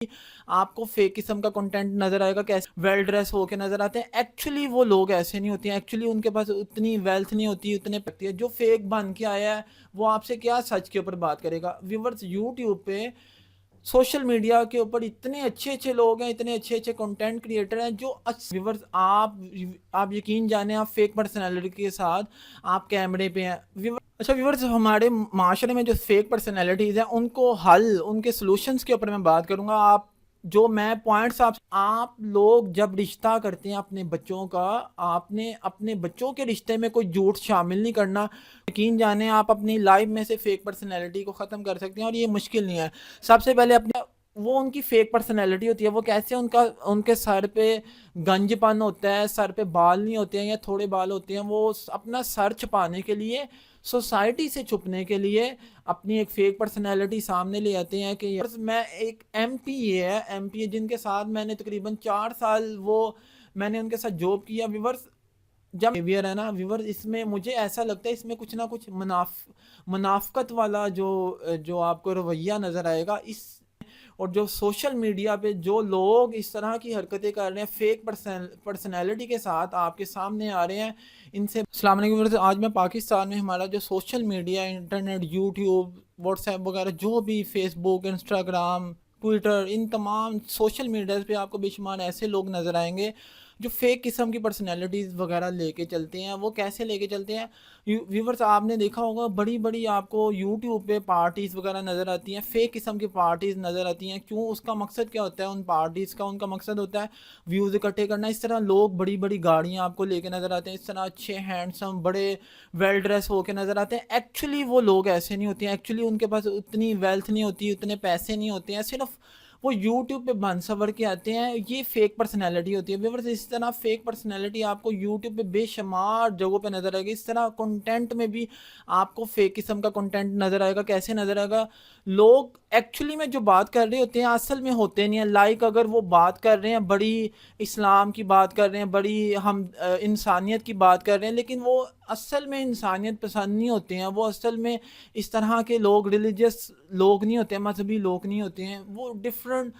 آپ کو فیک قسم کا کنٹینٹ نظر آئے گا، کیسے ویل ڈریس ہو کے نظر آتے ہیں. ایکچولی وہ لوگ ایسے نہیں ہوتے ہیں، ایکچولی ان کے پاس اتنی ویلتھ نہیں ہوتی، اتنے پکتی ہے. جو فیک بن کے آیا ہے وہ آپ سے کیا سچ کے اوپر بات کرے گا. ویورز یوٹیوب پہ سوشل میڈیا کے اوپر اتنے اچھے اچھے لوگ ہیں، اتنے اچھے اچھے کنٹینٹ کریٹر ہیں جو ویورز آپ یقین جانے آپ فیک پرسنالٹی کے ساتھ آپ کیمرے پہ ہیں. اچھا ویورز، ہمارے معاشرے میں جو فیک پرسنالٹیز ہیں ان کو حل، ان کے سلوشنز کے اوپر میں بات کروں گا. جو میں پوائنٹس آپ لوگ جب رشتہ کرتے ہیں اپنے بچوں کا، آپ نے اپنے بچوں کے رشتے میں کوئی جھوٹ شامل نہیں کرنا. یقین جانے آپ اپنی لائف میں سے فیک پرسنالٹی کو ختم کر سکتے ہیں، اور یہ مشکل نہیں ہے. سب سے پہلے اپنے وہ ان کی فیک پرسنالٹی ہوتی ہے، وہ کیسے ان کے سر پہ گنج پن ہوتا ہے، سر پہ بال نہیں ہوتے ہیں یا تھوڑے بال ہوتے ہیں، وہ اپنا سر چھپانے کے لیے، سوسائٹی سے چھپنے کے لیے اپنی ایک فیک پرسنالٹی سامنے لے آتے ہیں. کہ میں ایک ایم پی اے جن کے ساتھ میں نے تقریباً 4 سال میں نے ان کے ساتھ جاب کیا. ویورز جب بیہیویئر ہے نا ویورز، اس میں مجھے ایسا لگتا ہے اس میں کچھ نہ کچھ منافقت والا جو آپ کو رویہ نظر آئے گا. اور جو سوشل میڈیا پہ جو لوگ اس طرح کی حرکتیں کر رہے ہیں فیک پرسنالٹی کے ساتھ آپ کے سامنے آ رہے ہیں، ان سے السلام علیکم. آج میں پاکستان میں ہمارا جو social media, internet, YouTube, what's app وغیرہ، جو بھی فیس بک، انسٹاگرام، ٹویٹر، ان تمام سوشل میڈیاز پہ آپ کو بے شمار ایسے لوگ نظر آئیں گے جو فیک قسم کی پرسنالٹیز وغیرہ لے کے چلتے ہیں. وہ کیسے لے کے چلتے ہیں؟ ویورز آپ نے دیکھا ہوگا بڑی بڑی آپ کو یوٹیوب پہ پارٹیز وغیرہ نظر آتی ہیں، فیک قسم کی پارٹیز نظر آتی ہیں. کیوں؟ اس کا مقصد کیا ہوتا ہے ان پارٹیز کا؟ ان کا مقصد ہوتا ہے ویوز اکٹھے کرنا. اس طرح لوگ بڑی بڑی گاڑیاں آپ کو لے کے نظر آتے ہیں، اس طرح اچھے ہینڈسم بڑے ویل ڈریس ہو کے نظر آتے ہیں. ایکچولی وہ لوگ ایسے نہیں ہوتے ہیں، ایکچولی ان کے پاس اتنی ویلتھ نہیں ہوتی، اتنے پیسے نہیں ہوتے ہیں، صرف وہ یوٹیوب پہ بن سور کے آتے ہیں. یہ فیک پرسنالٹی ہوتی ہے. ویورز اس طرح فیک پرسنالٹی آپ کو یوٹیوب پہ بے شمار جگہوں پہ نظر آئے گی. اس طرح کنٹینٹ میں بھی آپ کو فیک قسم کا کنٹینٹ نظر آئے گا. کیسے نظر آئے گا؟ لوگ ایکچولی میں جو بات کر رہے ہوتے ہیں اصل میں ہوتے نہیں ہیں. لائک اگر وہ بات کر رہے ہیں بڑی اسلام کی بات کر رہے ہیں، بڑی ہم انسانیت کی بات کر رہے ہیں، لیکن وہ اصل میں انسانیت پسند نہیں ہوتے ہیں. وہ اصل میں اس طرح کے لوگ ریلیجس لوگ نہیں ہوتے ہیں، مذہبی لوگ نہیں ہوتے ہیں. وہ ڈفرنٹ،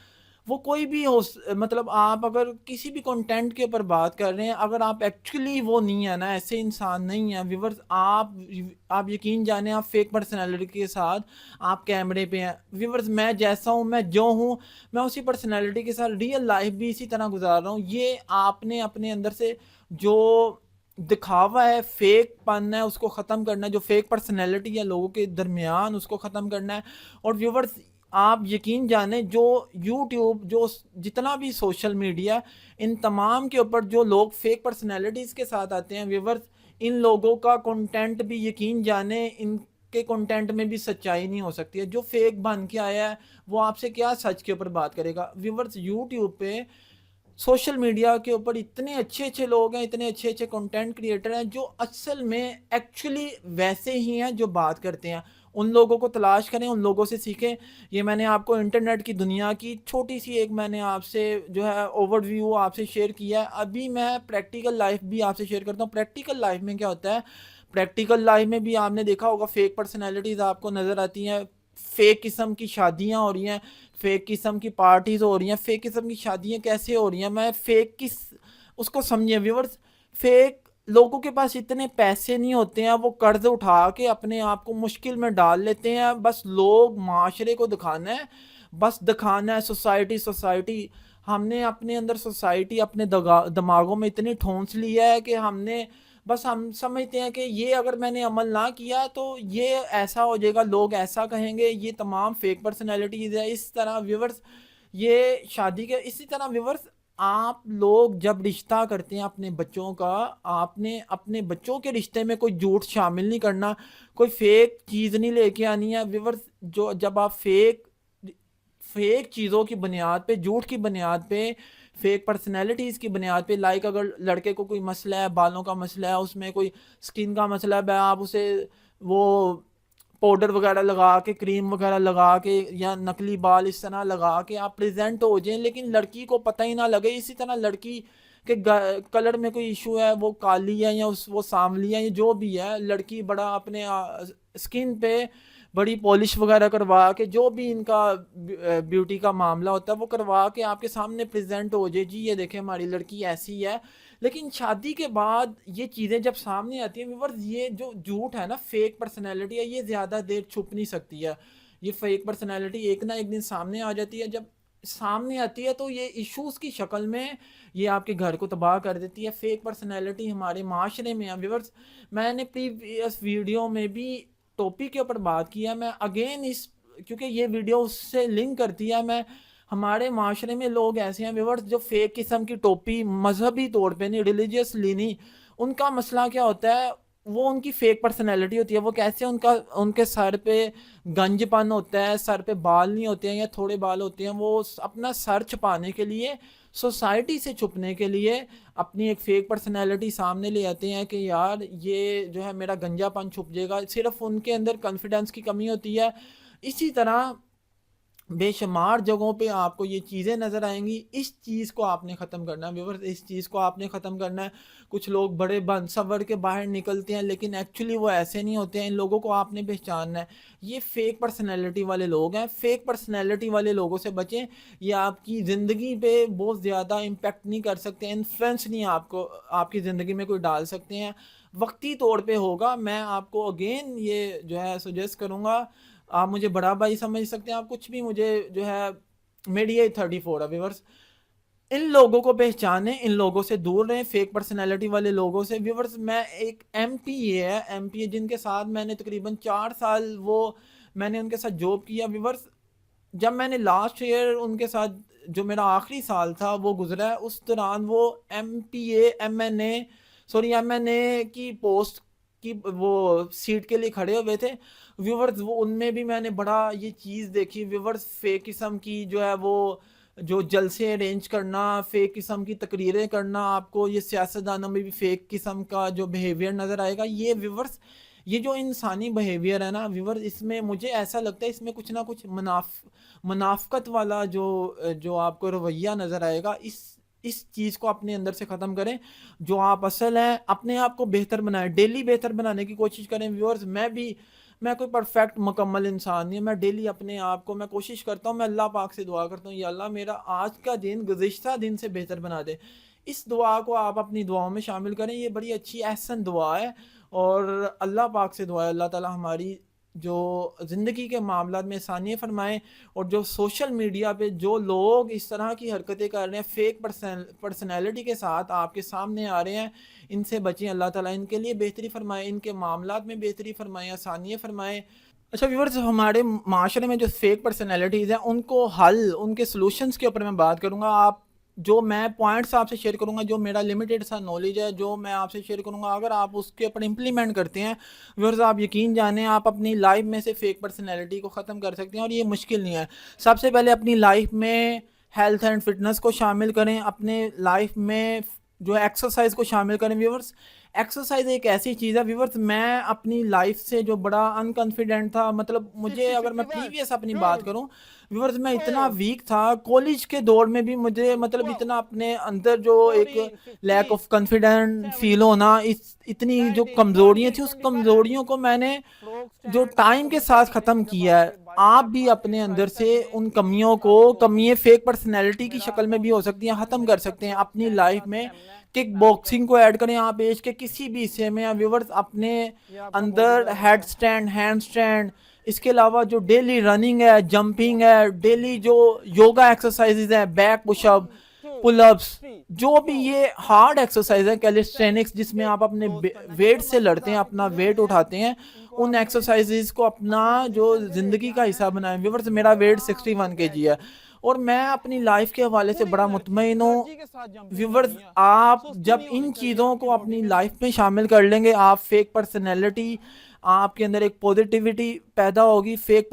وہ کوئی بھی ہو، مطلب آپ اگر کسی بھی کنٹینٹ کے اوپر بات کر رہے ہیں، اگر آپ ایکچولی وہ نہیں ہے نا، ایسے انسان نہیں ہیں ویورز، آپ یقین جانے آپ فیک پرسنالٹی کے ساتھ آپ کیمرے پہ ہیں. ویورز میں جیسا ہوں، میں جو ہوں، میں اسی پرسنالٹی کے ساتھ ریئل لائف بھی اسی طرح گزار رہا ہوں. یہ آپ نے اپنے اندر سے جو دکھاوا ہے، فیک پن ہے، اس کو ختم کرنا ہے. جو فیک پرسنالٹی ہے لوگوں کے درمیان، اس کو ختم کرنا ہے. اور ویورز آپ یقین جانیں جو یوٹیوب، جو جتنا بھی سوشل میڈیا، ان تمام کے اوپر جو لوگ فیک پرسنالٹیز کے ساتھ آتے ہیں ویورز، ان لوگوں کا کنٹینٹ بھی یقین جانیں ان کے کنٹینٹ میں بھی سچائی نہیں ہو سکتی ہے. جو فیک بن کے آیا ہے وہ آپ سے کیا سچ کے اوپر بات کرے گا. ویورز یوٹیوب پہ سوشل میڈیا کے اوپر اتنے اچھے اچھے لوگ ہیں، اتنے اچھے اچھے کنٹینٹ کریٹر ہیں جو اصل میں ایکچولی ویسے ہی ہیں جو بات کرتے ہیں. ان لوگوں کو تلاش کریں، ان لوگوں سے سیکھیں. یہ میں نے آپ کو انٹرنیٹ کی دنیا کی چھوٹی سی ایک میں نے آپ سے جو ہے اوور ویو آپ سے شیئر کیا ہے. ابھی میں پریکٹیکل لائف بھی آپ سے شیئر کرتا ہوں. پریکٹیکل لائف میں کیا ہوتا ہے؟ پریکٹیکل لائف میں بھی آپ نے دیکھا ہوگا فیک پرسنالٹیز آپ کو نظر آتی ہیں، فیک قسم کی شادیاں ہو رہی ہیں، فیک قسم کی پارٹیز ہو رہی ہیں. فیک قسم کی شادیاں کیسے ہو رہی ہیں؟ میں فیک اس کو سمجھیں ویورز. فیک لوگوں کے پاس اتنے پیسے نہیں ہوتے ہیں، وہ قرض اٹھا کے اپنے آپ کو مشکل میں ڈال لیتے ہیں. بس لوگ معاشرے کو دکھانا ہے، بس دکھانا ہے. سوسائٹی ہم نے اپنے اندر سوسائٹی اپنے دماغوں میں اتنی ٹھونس لی ہے کہ ہم سمجھتے ہیں کہ یہ اگر میں نے عمل نہ کیا تو یہ ایسا ہو جائے گا، لوگ ایسا کہیں گے. یہ تمام فیک پرسنالٹیز ہے. اس طرح ویورز یہ شادی کے اسی طرح ویورز آپ لوگ جب رشتہ کرتے ہیں اپنے بچوں کا، آپ نے اپنے بچوں کے رشتے میں کوئی جھوٹ شامل نہیں کرنا، کوئی فیک چیز نہیں لے کے آنی ہے. ویورز جب آپ فیک چیزوں کی بنیاد پہ، جھوٹ کی بنیاد پہ، فیک پرسنالٹیز کی بنیاد پہ، لائک اگر لڑکے کو کوئی مسئلہ ہے، بالوں کا مسئلہ ہے، اس میں کوئی سکن کا مسئلہ ہے، آپ اسے وہ پاؤڈر وغیرہ لگا کے، کریم وغیرہ لگا کے یا نکلی بال اس طرح لگا کے آپ پریزنٹ ہو جائیں، لیکن لڑکی کو پتہ ہی نہ لگے. اسی طرح لڑکی کے کلر میں کوئی ایشو ہے، وہ کالی ہے یا وہ سانولی ہے یا جو بھی ہے، لڑکی بڑا اپنے سکن پہ بڑی پالش وغیرہ کروا کے جو بھی ان کا بیوٹی کا معاملہ ہوتا ہے وہ کروا کے آپ کے سامنے پریزنٹ ہو جائے، جی یہ دیکھیں ہماری لڑکی ایسی ہے. لیکن شادی کے بعد یہ چیزیں جب سامنے آتی ہیں ویورز، یہ جو جھوٹ ہے نا، فیک پرسنالٹی ہے، یہ زیادہ دیر چھپ نہیں سکتی ہے. یہ فیک پرسنالٹی ایک نہ ایک دن سامنے آ جاتی ہے. جب سامنے آتی ہے تو یہ ایشوز کی شکل میں یہ آپ کے گھر کو تباہ کر دیتی ہے. فیک پرسنالٹی ہمارے معاشرے میں ویورز، میں نے پریویس ویڈیو میں بھی ٹاپک کے اوپر بات کیا. میں اگین اس، کیونکہ یہ ویڈیو اس سے لنک کرتی ہے، میں ہمارے معاشرے میں لوگ ایسے ہیں ویورز جو فیک قسم کی ٹوپی، مذہبی طور پہ نہیں، ریلیجیسلی نہیں، ان کا مسئلہ کیا ہوتا ہے، وہ ان کی فیک پرسنالٹی ہوتی ہے. وہ کیسے ان کے سر پہ گنج پن ہوتا ہے، سر پہ بال نہیں ہوتے ہیں یا تھوڑے بال ہوتے ہیں، وہ اپنا سر چھپانے کے لیے، سوسائٹی سے چھپنے کے لیے اپنی ایک فیک پرسنالٹی سامنے لے آتے ہیں کہ یار یہ جو ہے میرا گنجا پن چھپ جائے گا. صرف ان کے اندر کانفیڈنس کی کمی ہوتی ہے. اسی طرح بے شمار جگہوں پہ آپ کو یہ چیزیں نظر آئیں گی. اس چیز کو آپ نے ختم کرنا ہے ویورز، اس چیز کو آپ نے ختم کرنا ہے. کچھ لوگ بڑے بنصور کے باہر نکلتے ہیں لیکن ایکچولی وہ ایسے نہیں ہوتے ہیں. ان لوگوں کو آپ نے پہچاننا ہے. یہ فیک پرسنالٹی والے لوگ ہیں. فیک پرسنالٹی والے لوگوں سے بچیں. یہ آپ کی زندگی پہ بہت زیادہ امپیکٹ نہیں کر سکتے، انفلوئنس نہیں آپ کی زندگی میں کوئی ڈال سکتے ہیں. وقتی طور پہ ہوگا. میں آپ کو اگین یہ جو ہے سجیسٹ کروں گا، آپ مجھے بڑا بھائی سمجھ سکتے ہیں، آپ کچھ بھی، مجھے جو ہے میری ایج 34 ہے ویورز. ان لوگوں کو پہچانیں، ان لوگوں سے دور رہیں، فیک پرسنالٹی والے لوگوں سے ویورز. میں ایک ایم پی اے جن کے ساتھ میں نے تقریباً 4 سال میں نے ان کے ساتھ جاب کیا ویورز. جب میں نے لاسٹ ایئر ان کے ساتھ، جو میرا آخری سال تھا وہ گزرا ہے، اس دوران وہ ایم این اے کی پوسٹ کی وہ سیٹ کے لیے کھڑے ہوئے تھے ویورز. وہ ان میں بھی میں نے بڑا یہ چیز دیکھی ویورز، فیک قسم کی جو ہے وہ جو جلسے ارینج کرنا، فیک قسم کی تقریریں کرنا. آپ کو یہ سیاستدانوں میں بھی فیک قسم کا جو بیہیویئر نظر آئے گا. یہ ویورز، یہ جو انسانی بیہیویئر ہے نا ویورز، اس میں مجھے ایسا لگتا ہے اس میں کچھ نہ کچھ منافقت والا جو آپ کو رویہ نظر آئے گا. اس چیز کو اپنے اندر سے ختم کریں. جو آپ اصل ہیں، اپنے آپ کو بہتر بنائیں، ڈیلی بہتر بنانے کی کوشش کریں ویورز. میں کوئی پرفیکٹ مکمل انسان نہیں، میں ڈیلی اپنے آپ کو میں کوشش کرتا ہوں، میں اللہ پاک سے دعا کرتا ہوں، یا اللہ میرا آج کا دن گزشتہ دن سے بہتر بنا دے. اس دعا کو آپ اپنی دعاؤں میں شامل کریں. یہ بڑی اچھی احسن دعا ہے، اور اللہ پاک سے دعا ہے اللہ تعالی ہماری جو زندگی کے معاملات میں آسانی فرمائیں. اور جو سوشل میڈیا پہ جو لوگ اس طرح کی حرکتیں کر رہے ہیں، فیک پرسنالٹی کے ساتھ آپ کے سامنے آ رہے ہیں، ان سے بچیں. اللہ تعالیٰ ان کے لیے بہتری فرمائے، ان کے معاملات میں بہتری فرمائے، آسانی فرمائے. اچھا ویورز، ہمارے معاشرے میں جو فیک پرسنالٹیز ہیں ان کو حل، ان کے سلوشنز کے اوپر میں بات کروں گا. جو میں پوائنٹس آپ سے شیئر کروں گا، جو میرا لمیٹڈ سا نالج ہے، جو میں آپ سے شیئر کروں گا، اگر آپ اس کے اوپر امپلیمنٹ کرتے ہیں ویورز، آپ یقین جانیں آپ اپنی لائف میں سے فیک پرسنالٹی کو ختم کر سکتے ہیں. اور یہ مشکل نہیں ہے. سب سے پہلے اپنی لائف میں ہیلتھ اینڈ فٹنس کو شامل کریں. اپنے لائف میں جو ایکسرسائز کو شامل کریں ویورز. ایکسرسائز ایک ایسی چیز ہے ویورز، میں اپنی لائف سے جو بڑا انکانفیڈنٹ تھا، مطلب مجھے اگر میں پریویس اپنی بات کروں ویورز، میں اتنا ویک تھا کالج کے دور میں بھی. مجھے مطلب اتنا اپنے اندر جو ایک لیک آف کانفیڈنٹ فیل ہونا، اتنی جو کمزوریاں تھیں، اس کمزوریوں کو میں نے جو ٹائم کے ساتھ ختم کیا ہے. آپ بھی اپنے اندر سے ان کمیوں کو، کمیاں فیک پرسنالٹی کی شکل میں بھی ہو سکتی ہیں، ختم کر سکتے ہیں اپنی لائف میں. کک باکسنگ کو ایڈ کریں آپ ایج کے کسی بھی حصے میں ویورز. اپنے اندر ہیڈ سٹینڈ، ہینڈ سٹینڈ، اس کے علاوہ جو ڈیلی رننگ ہے، جمپنگ ہے، ڈیلی جو یوگا ایکسرسائزز ہیں، back push up, pull ups, جو بھی یہ ہارڈ ایکسرسائز ہے، کیلیسٹینکس، جس میں آپ اپنے ویٹ سے لڑتے ہیں، اپنا ویٹ اٹھاتے ہیں، ان ایکسرسائزز کو اپنا جو زندگی کا حصہ بنائیں ویورز. میرا ویٹ 61 kg ہے، اور میں اپنی لائف کے حوالے سے بڑا مطمئن ہوں ویورز. آپ جب ان چیزوں کو اپنی لائف میں شامل کر لیں گے، آپ فیک پرسنالٹی، آپ کے اندر ایک پوزیٹیوٹی پیدا ہوگی. فیک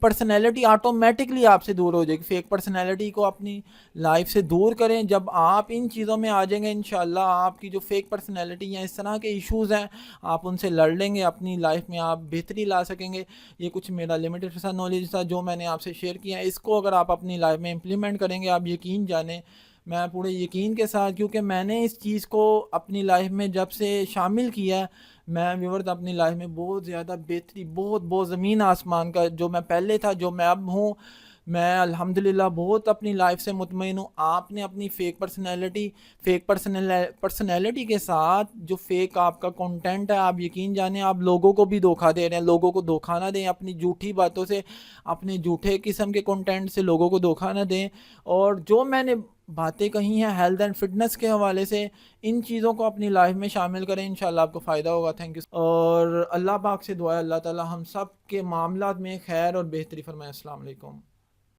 پرسنالٹی آٹومیٹکلی آپ سے دور ہو جائے گی. فیک پرسنالٹی کو اپنی لائف سے دور کریں. جب آپ ان چیزوں میں آ جائیں گے انشاءاللہ آپ کی جو فیک پرسنالٹی یا اس طرح کے ایشوز ہیں، آپ ان سے لڑ لیں گے، اپنی لائف میں آپ بہتری لا سکیں گے. یہ کچھ میرا لمیٹڈ سا نالج تھا جو میں نے آپ سے شیئر کیا. اس کو اگر آپ اپنی لائف میں امپلیمنٹ کریں گے، آپ یقین جانیں، میں پورے یقین کے ساتھ، کیونکہ میں نے اس چیز کو اپنی لائف میں جب سے شامل کیا ہے، میں ویورز اپنی لائف میں بہت زیادہ بہتری، بہت بہت زمین آسمان کا، جو میں پہلے تھا جو میں اب ہوں، میں الحمدللہ بہت اپنی لائف سے مطمئن ہوں۔ آپ نے اپنی فیک پرسنالٹی کے ساتھ جو فیک آپ کا کنٹینٹ ہے، آپ یقین جانیں آپ لوگوں کو بھی دھوکہ دے رہے ہیں۔ لوگوں کو دھوکہ نہ دیں اپنی جھوٹی باتوں سے، اپنے جھوٹے قسم کے کنٹینٹ سے لوگوں کو دھوکہ نہ دیں۔ اور جو میں نے باتیں کہی ہیں ہیلتھ اینڈ فٹنس کے حوالے سے، ان چیزوں کو اپنی لائف میں شامل کریں، انشاءاللہ آپ کو فائدہ ہوگا۔ Thank you. اور اللہ پاک سے دعا ہے اللہ تعالی ہم سب کے معاملات میں خیر اور بہتری فرمائے۔ السلام علیکم۔